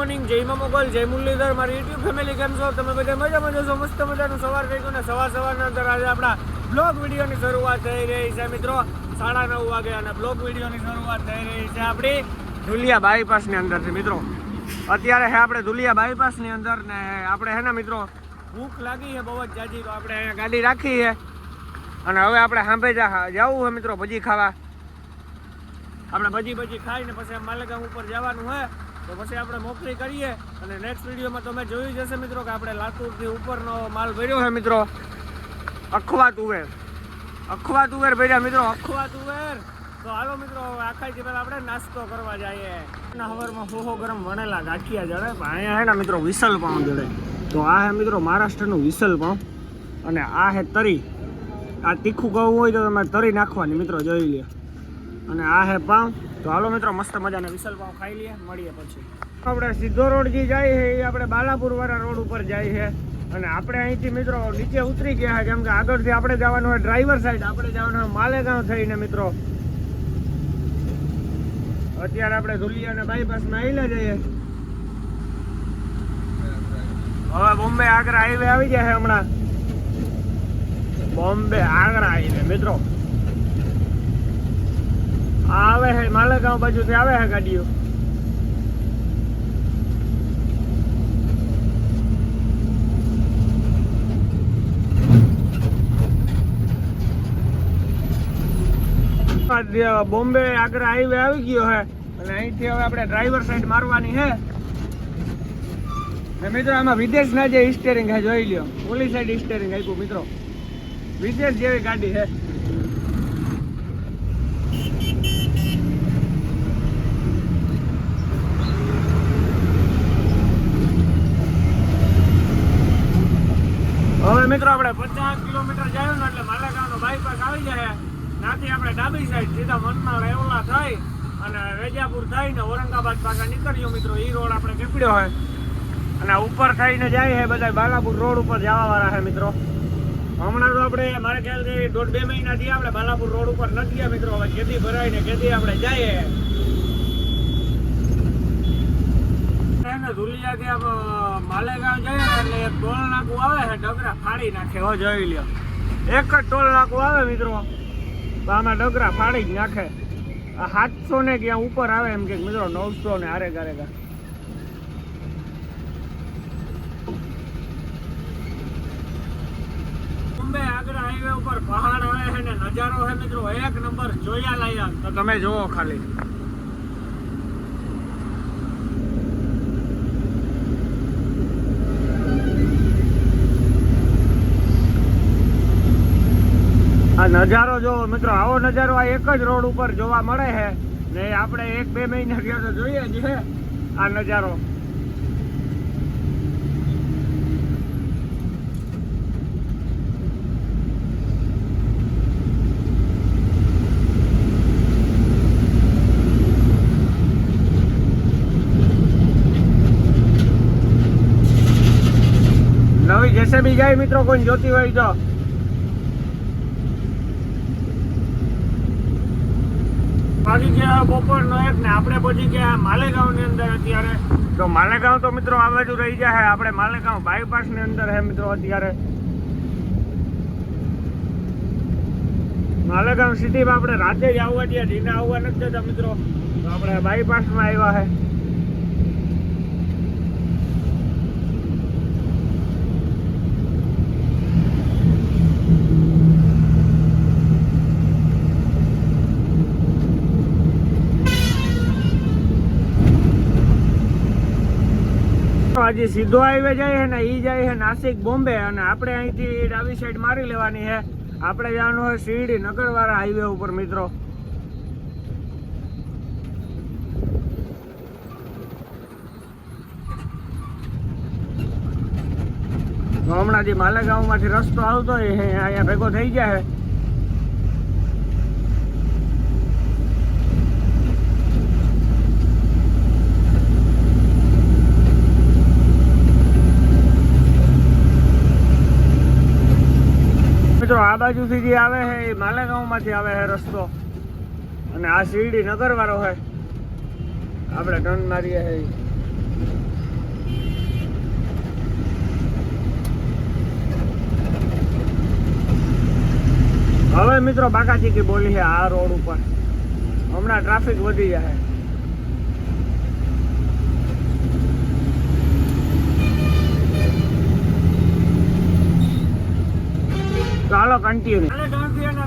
Morning, જય મોગલ, જય મુરલીધર, મારી યુટ્યુબ ફેમિલી કેમ છો? તમે બધા મજામાં જશો? મસ્ત મજાનું સવાર થઈ ગયું ને સવારના અંદર આજે આપણા બ્લોગ વિડીયોની શરૂઆત થઈ રહી છે મિત્રો. 9:30 વાગે અને બ્લોગ વિડીયોની શરૂઆત થઈ રહી છે આપણી ધુલિયા બાયપાસની અંદરથી મિત્રો. અત્યારે છે આપણે ધુલિયા બાયપાસની અંદર ને આપણે હે ને મિત્રો ભૂખ લાગી છે બહુ જ જાજી, તો આપણે અહીંયા ગાડી રાખી છે અને હવે આપણે સાંભે જવું છે મિત્રો ભજી ખાવા. આપણે ભજી ખાઈને પછી માલેગામ ઉપર જવાનું છે, તો પછી આપણે મોકલી કરીએ અને નેક્સ્ટ વિડીયોમાં તમે જોઈ જશે મિત્રો કે આપણે લાતુરથી ઉપરનો માલ ભર્યો છે મિત્રો. અખવા તુવેર ભર્યા મિત્રો, અખવા તુવેર. તો હાલો મિત્રો આખાઈથી પહેલાં આપણે નાસ્તો કરવા જઈએ. સવારમાં હોહો ગરમ વણેલા ગાંઠિયા જડે, અહીંયા હે ને મિત્રો વિસલ પાઉં જડે. તો આ હે મિત્રો મહારાષ્ટ્રનું વિસલ પાઉં અને આ હે તરી. આ તીખું કહું હોય તો તમે તરી નાખવાની મિત્રો, જોઈ લે. અને આ હે પાઉં. તો હાલો મિત્રો મસ્ત મજાના વિસલ પાઉં ખાઈ લઈએ, મળીએ પછી. આપણે સીધો રોડ જે જાય છે એ આપણે બાલાપુર વાળા રોડ ઉપર જાય છે અને આપણે અહીંથી મિત્રો નીચે ઉતરી ગયા છે, કેમ કે આગળથી આપણે જવાનું હોય ડ્રાઈવર સાઈડ, આપણે જવાનું હોય માલેગાંવ થઈને મિત્રો. અત્યારે આપણે ધુલિયા બાયપાસમાં આવેલા જઈએ. હવે બોમ્બે આગ્રા હાઈવે આવી જાય છે હમણાં. બોમ્બે આગ્રા હાઈવે મિત્રો આવે છે માલેગાંવ બાજુથી આવે છે ગાડીઓ. બોમ્બે આગ્રા હાઈવે આવી ગયો છે અને અહીંથી હવે આપણે ડ્રાઈવર સાઈડ મારવાની છે ને મિત્રો. આમાં વિદેશના જે સ્ટેરિંગ છે જોઈ લ્યો, ઓલી સાઈડ સ્ટેરિંગ આપ્યું મિત્રો, વિદેશ જેવી ગાડી છે. હવે મિત્રો આપણે 50 કિલોમીટર જાય ને એટલે માલેગાંવનો બાયપાસ આવી જાય. ત્યાંથી આપણે ડાબી સાઈડ સીધા મનમાળ એવલા થઈ અને વેજાપુર થઈને ઔરંગાબાદ પાછા નીકળ્યો મિત્રો. એ રોડ આપણે નીકળ્યો હોય અને ઉપર થઈને જાય છે બધા બાલાપુર રોડ ઉપર જવા વાળા છે મિત્રો. હમણાં તો આપણે મારે ખ્યાલથી 1.5-2 મહિનાથી આપણે બાલાપુર રોડ ઉપર નથી ગયા મિત્રો. હવે કેદી ભરાય ને કેદી આપણે જઈએ. ધુલિયાથી માલેગાંવ જઈએ એટલે એક ટોલ નાકું આવે છે, ડગરા ફાડી નાખે. હો જોઈ લ્યો, એક જ ટોલ નાકું આવે મિત્રો, તો આમાં ડગરા ફાડી જ નાખે. 700 ને ક્યાં ઉપર આવે એમ કે મિત્રો, 900 ને આરે ગારેગા. બોમ્બે આગ્રા હાઈવે ઉપર પહાડ આવે છે ને નજારો છે મિત્રો એક નંબર જોયા લાયક. તો તમે જોવો ખાલી. આ નજારો જોવો મિત્રો, આવો નજારો આ એક જ રોડ ઉપર જોવા મળે છે ને આપણે 1-2 મહિના ગયા તો જોઈએ જ છે આ નજારો. નવી જેસીબી જાય મિત્રો, કોઈ જોતી હોય તો. પાછી ગયા બપોરનો 1 ને આપણે પહોંચી ગયા માલેગાંવની અંદર અત્યારે. તો માલેગાંવ તો મિત્રો આ બાજુ રહી જાય. આપણે માલેગાંવ બાયપાસની અંદર છે મિત્રો અત્યારે. માલેગાંવ સિટીમાં આપણે રાતે જ આવવા દઈએ, દિને આવવા નથી દેતા મિત્રો. તો આપણે બાયપાસમાં આવ્યા છે. હજી સીધો હાઈવે જાય છે ને એ જાય છે નાસિક બોમ્બે અને આપણે અહીંથી ડાબી સાઈડ મારી લેવાની છે. આપણે જવાનું હોય શિરડી નગરવાળા હાઈવે ઉપર મિત્રો. હમણાં જે માલેગાંવમાંથી રસ્તો આવતો હોય અહીંયા ભેગો થઈ જાય. મિત્રો આ બાજુથી જે આવે છે એ માલેગાંવમાંથી આવે છે રસ્તો અને આ શિરડી નગર વાળો છે. આપણે ટર્ન મારીએ છીએ. મિત્રો બાકાચીકી બોલી છે આ રોડ ઉપર. હમણાં ટ્રાફિક વધી જાય. ચાલો કન્ટિન્યુ.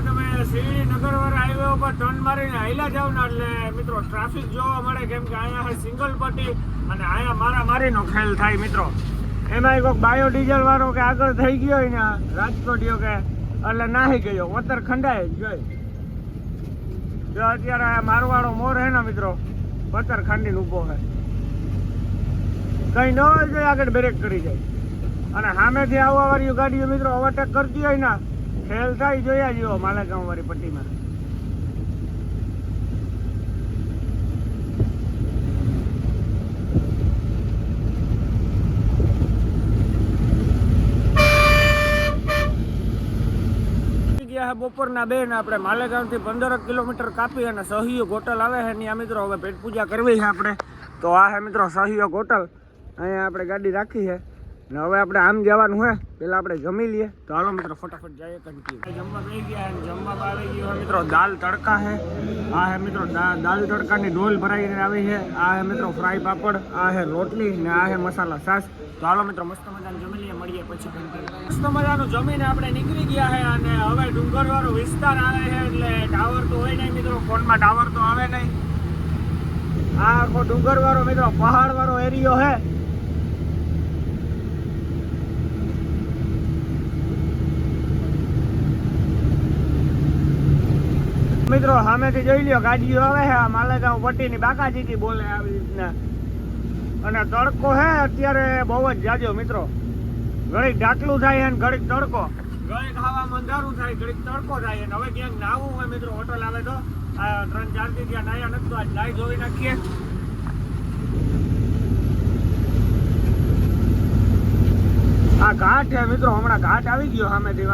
તમે શિરડી નગરવાળા હાઈવે ઉપર ટર્ન મારીને હાઈલા જાવ ને એટલે મિત્રો ટ્રાફિક જોવા મળે, કેમ કે અહીંયા સિંગલ પટ્ટી અને અહીંયા મારામારીનો ખેલ થાય મિત્રો. એમાં કોઈક બાયો ડીઝલ વાળો કે આગળ થઈ ગયો હોય ને રાજકોટીયો કે એટલે નાહી ગયો વતર ખંડાય જોઈ. જો અત્યારે મારવાડો મોર હે ને મિત્રો વતર ખાંડીને ઊભો છે, કઈ ન હોય તો આગળ બ્રેક કરી જાય. અને સામેથી આવવા વાળી ગાડીઓ મિત્રો ઓવરટેક કરતી હોય ને ખેલ થાય જોયા જેવો માલેગાંવ વાળી પટ્ટીમાં. બપોરના 2 ને આપણે માલેગાંવથી 15 કિલોમીટર કાપી અને સહયોગ હોટલ આવે છે ત્યાં મિત્રો હવે પેટ પૂજા કરવી છે આપણે. તો આ છે મિત્રો સહયોગ હોટલ. અહીંયા આપણે ગાડી રાખી છે ને હવે આપણે આમ જવાનું હોય પેલા આપણે જમી લઈએ. તો હાલો મિત્રો ફટાફટ જઈએ કંટીન્યુ. જમવા બેસી ગયા અને જમવામાં આવી ગયું મિત્રો દાલ તડકા છે. આ છે મિત્રો દાલ તડકાની ઢોલ ભરાઈને આવી છે. આ છે મિત્રો ફ્રાય પાપડ, આ છે રોટલી ને આ છે મસાલા છાશ. તો હાલો મિત્રો મસ્ત મજાનું જમી લઈએ, મળીએ પછી કંટીન્યુ. મસ્ત મજાનું જમીને આપણે નીકળી ગયા છે અને હવે ડુંગરવાળો વિસ્તાર આવે છે એટલે ટાવર તો હોય નહીં મિત્રો, ફોનમાં ટાવર તો આવે નહીં. આ આખો ડુંગરવાળો મિત્રો પહાડવાળો એરિયો છે. મિત્રો સામેથી જોઈ લ્યો ગાડીઓ આવે છે આ માલેગાંવ પટ્ટીની બાકાચીકી બોલે આવી રીતના. અને તડકો છે અત્યારે બહુ જ જાજો મિત્રો. ઘડીક ઢાકલું થાય અને ઘડીક તડકો, ઘડીક હવામાં અંધારું થાય, ઘડીક તડકો થાય. અને હવે ક્યાંક નાવું હોય મિત્રો હોટલ આવે તો 3-4 દી ત્યાં નાયા નથી તો આજ નાઈ ધોઈ નાખીએ. આ ઘાટ છે મિત્રો, હમણાં ઘાટ આવી ગયો સામેથી.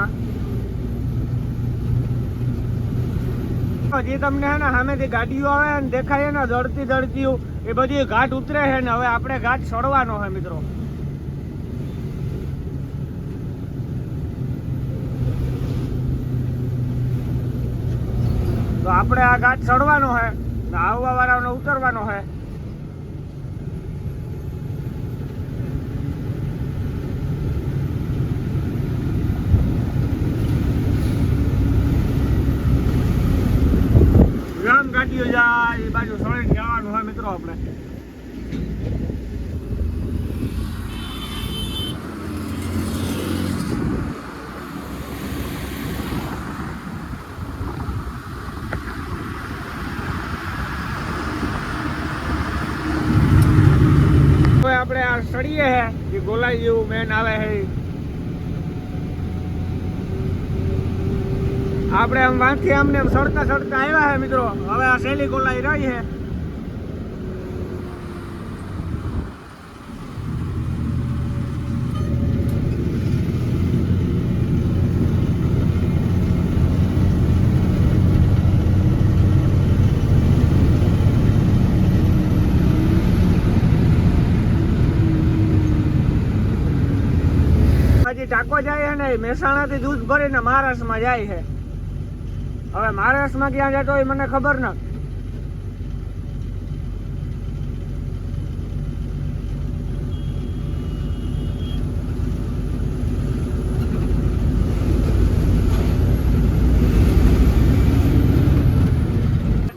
જે તમને હે ને સામેથી ગાડીઓ આવે ને દેખાય ને દળતી એ બધી ઘાટ ઉતરે છે ને હવે આપણે ઘાટ ચડવાનો છે મિત્રો. તો આપણે આ ઘાટ ચડવાનો છે ને આવવા વાળાને ઉતરવાનો છે. ગાડીઓ જાય એ બાજુ સળીને જવાનું હોય મિત્રો આપણે. હવે આપણે આ સળીએ હે જે ગોલાઈ જેવું મેન આવે છે. આપણે આમ વાંચી આમને સડતા આવ્યા છે મિત્રો. હવે આ શેલી ગોલાઈ રહી છે. હજી ટાંકો જાય છે ને મહેસાણાથી દૂધ ભરીને મહારાષ્ટ્રમાં જાય છે. હવે મહારાષ્ટ્રમાં ક્યાં જતો હોય મને ખબર ન.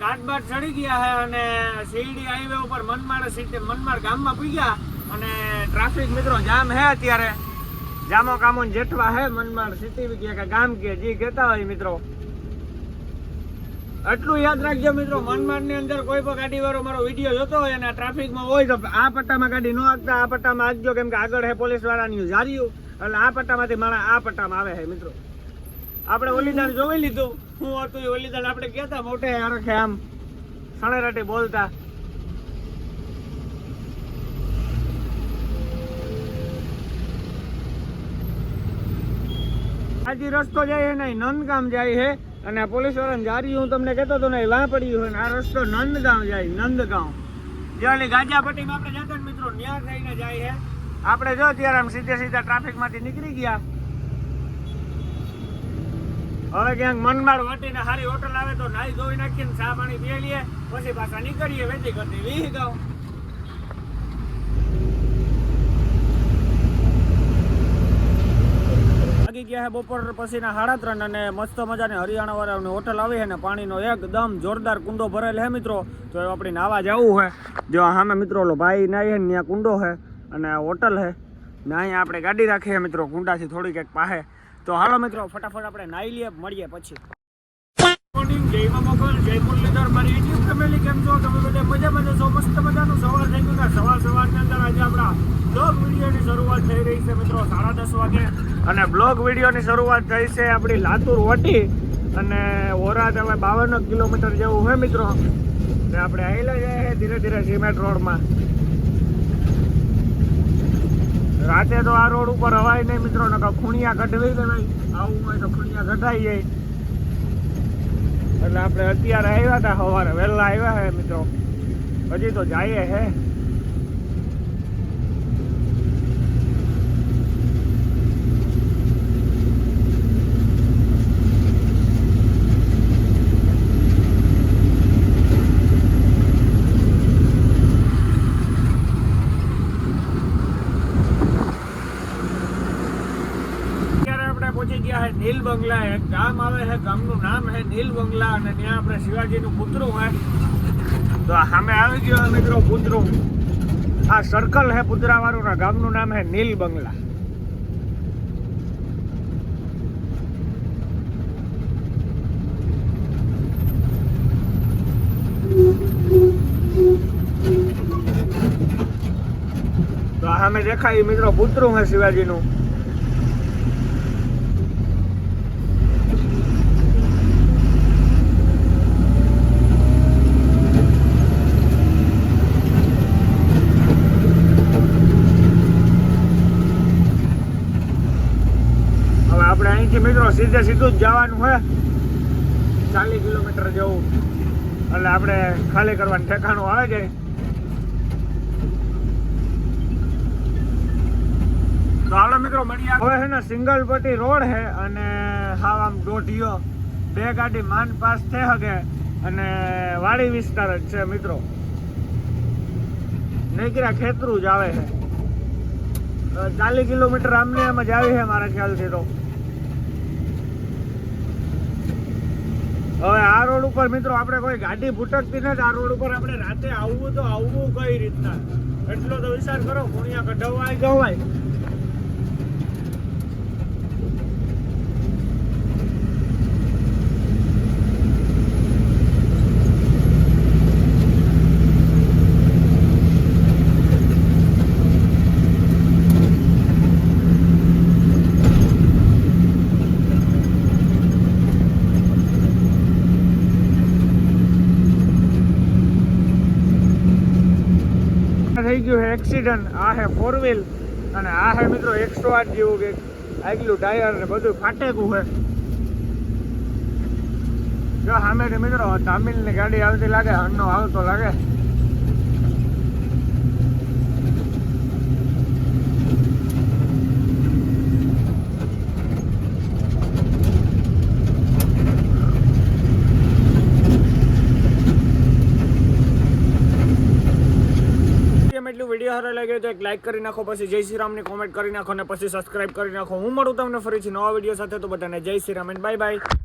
ઘાટ ચડી ગયા છે અને શિરડી હાઈવે ઉપર મનમાડ ગામમાં પૂગ્યા અને ટ્રાફિક મિત્રો જામ હે અત્યારે. જામો કામો જેઠવા હે મનમાડ સિટી કે ગામ કે જે કહેતા હોય મિત્રો. એટલું યાદ રાખજો મિત્રો, મનમાડ ની અંદર કોઈ પણ ગાડી વાળો મારો વિડીયો જોતો હોય અને ટ્રાફિકમાં હોય તો આ પટ્ટામાં ગાડી ન આગતા આ પટ્ટામાં આગજો, કેમ કે આગળ હે પોલીસ વાળાની જાર્યું એટલે આ પટ્ટામાંથી માણસ આ પટ્ટામાં આવે છે મિત્રો. આપણે ઓલીદાન જોઈ લીધું શું હતું એ ઓલીદાન આપણે કહેતા મોટે હરખે આમ સણેરાટી બોલતા. આજે રસ્તો જાય છે નહીં નંદગામ જાય છે અને પોલીસ વાળાને જારી હું તમને કહેતો હતો ને વાં પડ્યું હોય ને આ રસ્તો નંદગામ જાય. નંદગામ જે ગાજાપટ્ટીમાં આપણે જતા ને મિત્રો ન્યા થઈને જાય છે. આપણે જો ત્યારે આમ સીધા ટ્રાફિકમાંથી નીકળી ગયા હવે ક્યાંક મનમાળ વટીને સારી હોટલ આવે તો નાઈ ધોઈ નાખીને ચા પાણી પી લઈએ, પછી પાછા નીકળીએ વેચી કરતી વિહગાંવ. લાગી ગયા છે બપોર પછીના 3:30 અને મસ્ત મજાની હરિયાણા વાળાની હોટલ આવી છે ને પાણીનો એકદમ જોરદાર કુંડો ભરેલ છે મિત્રો. તો આપણે નાવા જવું છે. જો સામે મિત્રો ઓલો ભાઈ નાઈ છે ને ત્યાં કુંડો છે અને હોટલ છે ને અહીંયા આપણે ગાડી રાખીએ મિત્રો કુંડાથી થોડીક એક પાસે. તો હાલો મિત્રો ફટાફટ આપણે નાઈ લઈએ, મળીએ પછી. મોર્નિંગ, જય મા મોગલ, જય મુરલીધર, મારી યુટ્યુબ ફેમિલી કેમ છો? તમે બધા મજામાં છો? મસ્ત મજાનું સવાર થઈ ગયું ને સવારની અંદર આજે આપણા બ્લોગ વિડીયોની શરૂઆત થઈ રહી છે મિત્રો 10:30 વાગે. અને બ્લોગ વિડીયોની શરૂઆત થઈ છે આપણી લાતુર વટી અને ઓરાદ હવે 52 કિલોમીટર જેવું છે મિત્રો. ને આપણે આવેલા જાય ધીરે ધીરે સિમેન્ટ રોડમાં. રાતે તો આ રોડ ઉપર હવાય નહીં મિત્રો, નકર ખૂણિયા કઢવી દે ભાઈ, આવું હોય તો ખૂણિયા કઢાઈ જાય. એટલે આપણે અત્યારે આવ્યા હતા, સવારે વહેલા આવ્યા છે મિત્રો, હજી તો જઈએ હે. પહોંચી ગયા છે નીલ બંગલા. એક ગામ આવે છે, ગામનું નામ છે નીલ બંગલા અને ત્યાં આપણે શિવાજીનું પુતળું છે. તો સામે આવી ગયો મિત્રો પુતળું. આ સર્કલ છે પુતળા વાળું ને ગામનું નામ છે નીલ બંગલા. તો સામે દેખાય મિત્રો પુતળું છે શિવાજીનું. મિત્રો સીધું જ જવાનું હોય 40 કિલોમીટર જેવું, એટલે આપણે ખાલી કરવાનું ઠેકાણું આવે જાય. તો હાલો મિત્રો મળીએ. હવે છે ને સિંગલ પટ્ટી રોડ છે અને હાવ આમ દોઢિયો 2 ગાડી માન પાસ થઈ શકે અને વાડી વિસ્તાર જ છે મિત્રો. નીકળ્યા ખેતરું જ આવે છે. 40 કિલોમીટર આમને એમ જ આવી છે મારા ખ્યાલથી. તો હવે આ રોડ ઉપર મિત્રો આપણે કોઈ ગાડી ભૂટકતી નથી. આ રોડ ઉપર આપણે રાતે આવવું તો આવવું કઈ રીતના, એટલો તો વિચાર કરો. ખૂણિયા કઢાવાય ગવાય. થઈ ગયું છે એક્સિડન્ટ. આ છે 4 વ્હીલ અને આ છે મિત્રો 108 જેવું કે આગલું ટાયર ને બધું ફાટેકું છે. જો સામેથી મિત્રો તામિલની ગાડી આવતી લાગે, હન્નો આવતો લાગે. એટલું વિડીયો સારો લાગ્યો તો એક લાઈક કરી નાખો, પછી જય શ્રી રામની કોમેન્ટ કરી નાખો ને પછી સબસ્ક્રાઇબ કરી નાખો. હું મળું તમને ફરીથી નવા વિડીયો સાથે. તો બધાને જય Shri Ram and bye bye.